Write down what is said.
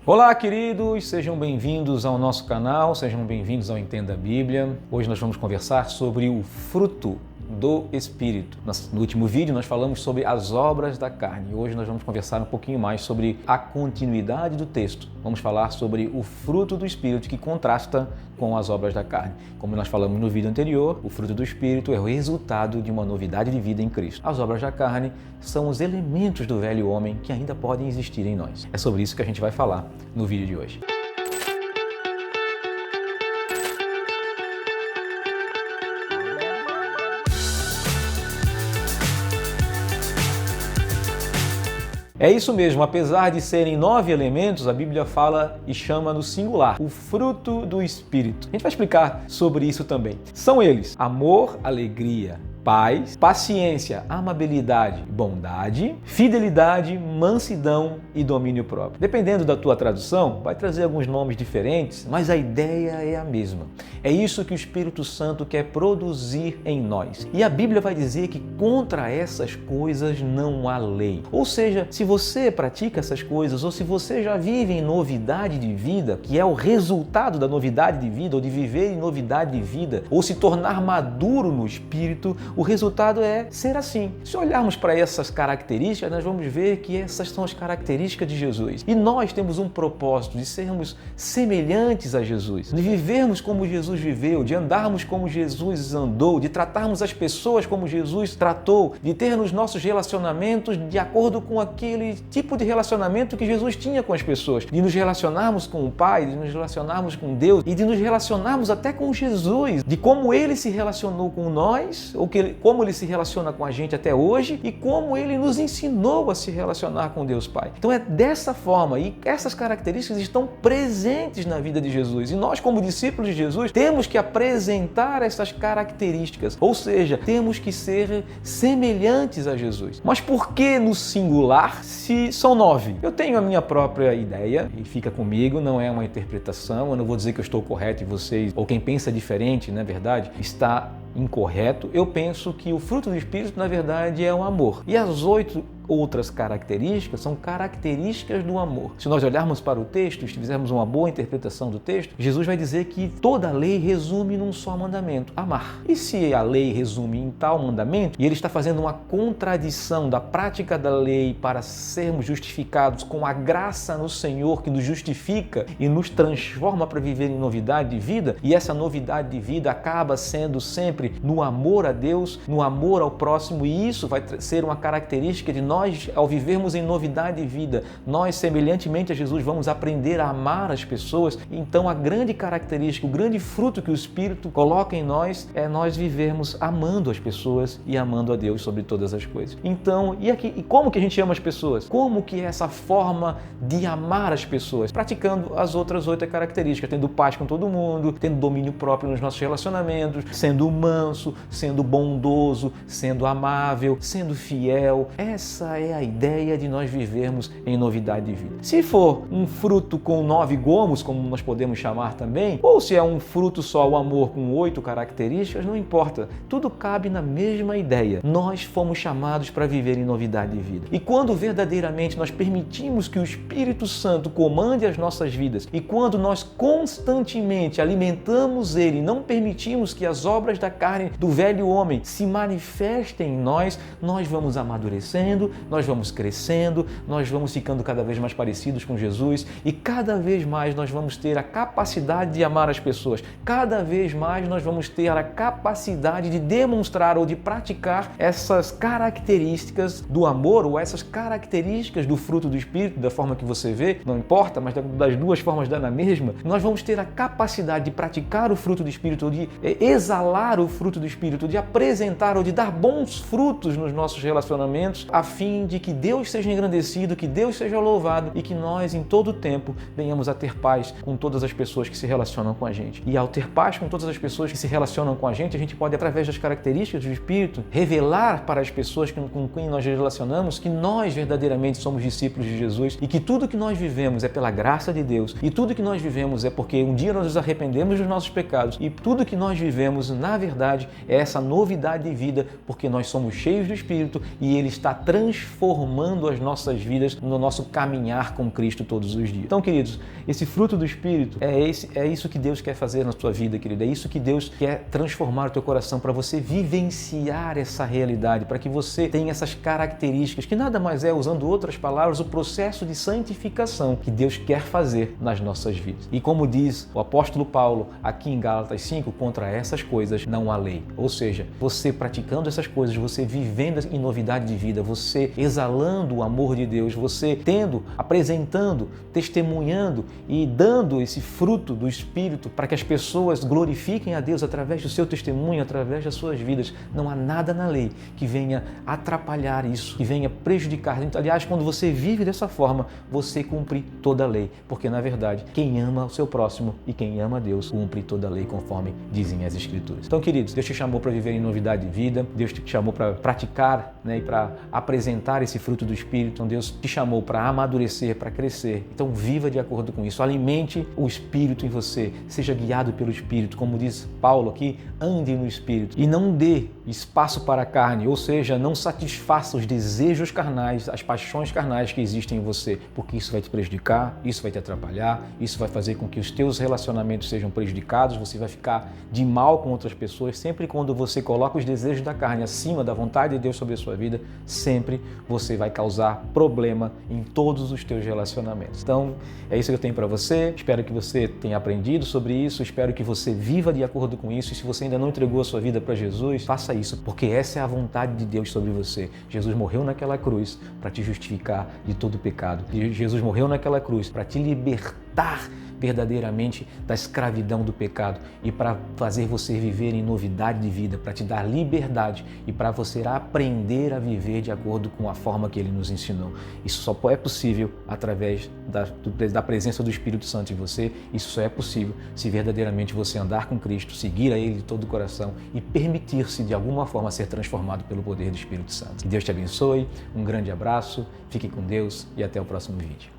Olá, queridos, sejam bem-vindos ao nosso canal, sejam bem-vindos ao Entenda a Bíblia. Hoje nós vamos conversar sobre o fruto do Espírito. No último vídeo nós falamos sobre as obras da carne. Hoje nós vamos conversar um pouquinho mais sobre a continuidade do texto. Vamos falar sobre o fruto do Espírito que contrasta com as obras da carne. Como nós falamos no vídeo anterior, o fruto do Espírito é o resultado de uma novidade de vida em Cristo. As obras da carne são os elementos do velho homem que ainda podem existir em nós. É sobre isso que a gente vai falar no vídeo de hoje. É isso mesmo, apesar de serem 9 elementos, a Bíblia fala e chama no singular, o fruto do Espírito. A gente vai explicar sobre isso também. São eles: amor, alegria, paz, paciência, amabilidade, bondade, fidelidade, mansidão e domínio próprio. Dependendo da tua tradução, vai trazer alguns nomes diferentes, mas a ideia é a mesma. É isso que o Espírito Santo quer produzir em nós. E a Bíblia vai dizer que contra essas coisas não há lei. Ou seja, se você pratica essas coisas, ou se você já vive em novidade de vida, que é o resultado da novidade de vida, ou de viver em novidade de vida, ou se tornar maduro no Espírito, o resultado é ser assim. Se olharmos para essas características, nós vamos ver que essas são as características de Jesus. E nós temos um propósito de sermos semelhantes a Jesus, de vivermos como Jesus viveu, de andarmos como Jesus andou, de tratarmos as pessoas como Jesus tratou, de ter nos nossos relacionamentos de acordo com aquele tipo de relacionamento que Jesus tinha com as pessoas, de nos relacionarmos com o Pai, de nos relacionarmos com Deus e de nos relacionarmos até com Jesus, de como Ele se relacionou com nós, ou como Ele se relaciona com a gente até hoje e como Ele nos ensinou a se relacionar com Deus Pai. Então é dessa forma, e essas características estão presentes na vida de Jesus. E nós, como discípulos de Jesus, temos que apresentar essas características, ou seja, temos que ser semelhantes a Jesus. Mas por que no singular se são 9? Eu tenho a minha própria ideia e fica comigo, não é uma interpretação, eu não vou dizer que eu estou correto e vocês, ou quem pensa diferente, na verdade, está incorreto. Eu penso que o fruto do Espírito, na verdade, é o amor. E as 8 outras características são características do amor. Se nós olharmos para o texto e fizermos uma boa interpretação do texto, Jesus vai dizer que toda a lei resume num só mandamento: amar. E se a lei resume em tal mandamento, e ele está fazendo uma contradição da prática da lei para sermos justificados com a graça no Senhor que nos justifica e nos transforma para viver em novidade de vida, e essa novidade de vida acaba sendo sempre no amor a Deus, no amor ao próximo, e isso vai ser uma característica de nós, ao vivermos em novidade de vida, nós, semelhantemente a Jesus, vamos aprender a amar as pessoas. Então, a grande característica, o grande fruto que o Espírito coloca em nós é nós vivermos amando as pessoas e amando a Deus sobre todas as coisas. Então, e como que a gente ama as pessoas? Como que é essa forma de amar as pessoas? Praticando as outras 8 características, tendo paz com todo mundo, tendo domínio próprio nos nossos relacionamentos, sendo manso, sendo bondoso, sendo amável, sendo fiel. Essa é a ideia de nós vivermos em novidade de vida. Se for um fruto com 9 gomos, como nós podemos chamar também, ou se é um fruto só, o amor, com 8 características, não importa. Tudo cabe na mesma ideia. Nós fomos chamados para viver em novidade de vida. E quando verdadeiramente nós permitimos que o Espírito Santo comande as nossas vidas, e quando nós constantemente alimentamos Ele, não permitimos que as obras da carne do velho homem se manifestem em nós, nós vamos amadurecendo, nós vamos crescendo, nós vamos ficando cada vez mais parecidos com Jesus e cada vez mais nós vamos ter a capacidade de amar as pessoas. Cada vez mais nós vamos ter a capacidade de demonstrar ou de praticar essas características do amor ou essas características do fruto do Espírito, da forma que você vê, não importa, mas das duas formas dá na mesma. Nós vamos ter a capacidade de praticar o fruto do Espírito, ou de exalar o fruto do Espírito, de apresentar ou de dar bons frutos nos nossos relacionamentos, a fim de que Deus seja engrandecido, que Deus seja louvado e que nós, em todo o tempo, venhamos a ter paz com todas as pessoas que se relacionam com a gente. E ao ter paz com todas as pessoas que se relacionam com a gente pode, através das características do Espírito, revelar para as pessoas com quem nós relacionamos que nós verdadeiramente somos discípulos de Jesus e que tudo que nós vivemos é pela graça de Deus e tudo que nós vivemos é porque um dia nós nos arrependemos dos nossos pecados e tudo que nós vivemos, na verdade, é essa novidade de vida porque nós somos cheios do Espírito e Ele está transformando transformando as nossas vidas no nosso caminhar com Cristo todos os dias. Então, queridos, esse fruto do Espírito é isso que Deus quer fazer na sua vida, querido. É isso que Deus quer transformar o teu coração para você vivenciar essa realidade, para que você tenha essas características, que nada mais é, usando outras palavras, o processo de santificação que Deus quer fazer nas nossas vidas. E como diz o apóstolo Paulo aqui em Gálatas 5, contra essas coisas não há lei. Ou seja, você praticando essas coisas, você vivendo em novidade de vida, você exalando o amor de Deus, você apresentando, testemunhando e dando esse fruto do Espírito para que as pessoas glorifiquem a Deus através do seu testemunho, através das suas vidas. Não há nada na lei que venha atrapalhar isso, que venha prejudicar. Aliás, quando você vive dessa forma, você cumpre toda a lei, porque na verdade, quem ama o seu próximo e quem ama a Deus, cumpre toda a lei, conforme dizem as Escrituras. Então, queridos, Deus te chamou para viver em novidade de vida, Deus te chamou para praticar, e para apresentar esse fruto do Espírito. Então, Deus te chamou para amadurecer, para crescer. Então, viva de acordo com isso. Alimente o Espírito em você, seja guiado pelo Espírito, como diz Paulo aqui, ande no Espírito e não dê espaço para a carne, ou seja, não satisfaça os desejos carnais, as paixões carnais que existem em você, porque isso vai te prejudicar, isso vai te atrapalhar, isso vai fazer com que os teus relacionamentos sejam prejudicados, você vai ficar de mal com outras pessoas. Sempre quando você coloca os desejos da carne acima da vontade de Deus sobre a sua vida, sempre você vai causar problema em todos os teus relacionamentos. Então, é isso que eu tenho para você. Espero que você tenha aprendido sobre isso, espero que você viva de acordo com isso. E se você ainda não entregou a sua vida para Jesus, faça isso, porque essa é a vontade de Deus sobre você. Jesus morreu naquela cruz para te justificar de todo pecado. Jesus morreu naquela cruz para te libertar verdadeiramente da escravidão do pecado e para fazer você viver em novidade de vida, para te dar liberdade e para você aprender a viver de acordo com a forma que Ele nos ensinou. Isso só é possível através da presença do Espírito Santo em você. Isso só é possível se verdadeiramente você andar com Cristo, seguir a Ele de todo o coração e permitir-se de alguma forma ser transformado pelo poder do Espírito Santo. Que Deus te abençoe, um grande abraço, fique com Deus e até o próximo vídeo.